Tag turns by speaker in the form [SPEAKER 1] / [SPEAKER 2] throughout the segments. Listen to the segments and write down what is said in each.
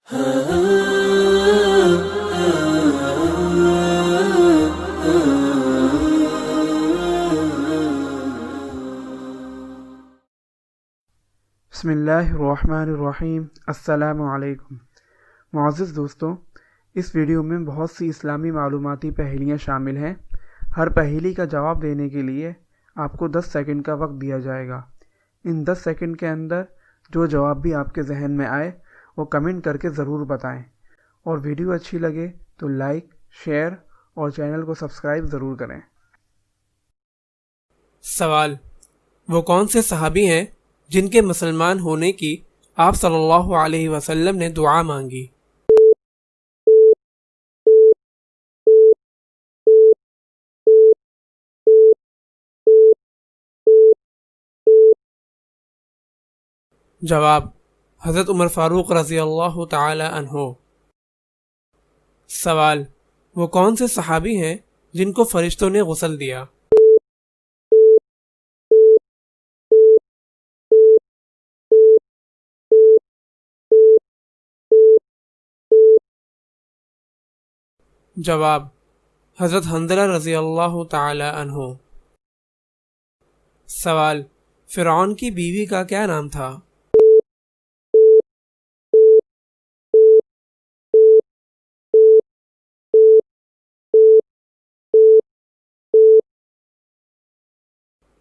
[SPEAKER 1] بسم اللہ الرحمن الرحیم۔ السلام علیکم معزز دوستوں، اس ویڈیو میں بہت سی اسلامی معلوماتی پہیلیاں شامل ہیں۔ ہر پہیلی کا جواب دینے کے لیے آپ کو 10 سیکنڈ کا وقت دیا جائے گا۔ ان 10 سیکنڈ کے اندر جو جواب بھی آپ کے ذہن میں آئے وہ کمنٹ کر کے ضرور بتائیں، اور ویڈیو اچھی لگے تو لائک، شیئر اور چینل کو سبسکرائب ضرور کریں۔
[SPEAKER 2] سوال: وہ کون سے صحابی ہیں جن کے مسلمان ہونے کی آپ صلی اللہ علیہ وسلم نے دعا مانگی؟ جواب: حضرت عمر فاروق رضی اللہ تعالی عنہ۔ سوال: وہ کون سے صحابی ہیں جن کو فرشتوں نے غسل دیا؟ جواب: حضرت حنظلہ رضی اللہ تعالی عنہ۔ سوال: فرعون کی بیوی کا کیا نام تھا؟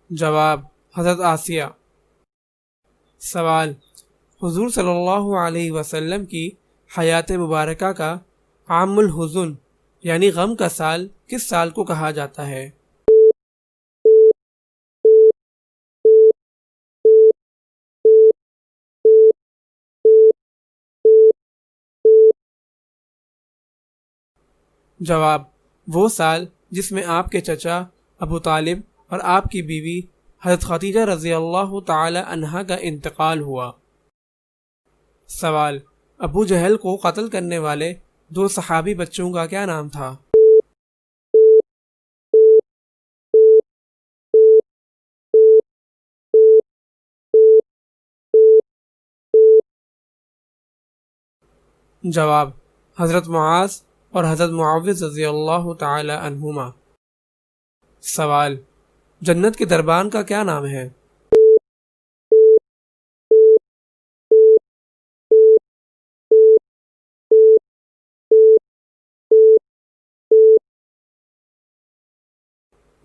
[SPEAKER 2] جواب: حضرت آسیہ۔ سوال: حضور صلی اللہ علیہ وسلم کی حیات مبارکہ کا عام الحزن یعنی غم کا سال کس سال کو کہا جاتا ہے؟ جواب: وہ سال جس میں آپ کے چچا ابو طالب اور آپ کی بیوی حضرت خدیجہ رضی اللہ تعالی عنہا کا انتقال ہوا۔ سوال: ابو جہل کو قتل کرنے والے 2 صحابی بچوں کا کیا نام تھا؟ جواب: حضرت معاذ اور حضرت معوذ رضی اللہ تعالی عنہما۔ سوال: جنت کے دربان کا کیا نام ہے؟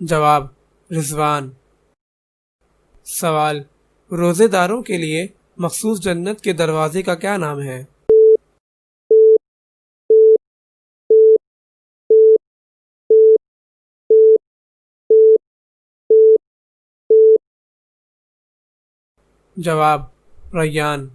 [SPEAKER 2] جواب: رضوان۔ سوال: روزے داروں کے لیے مخصوص جنت کے دروازے کا کیا نام ہے؟ جواب: ریان۔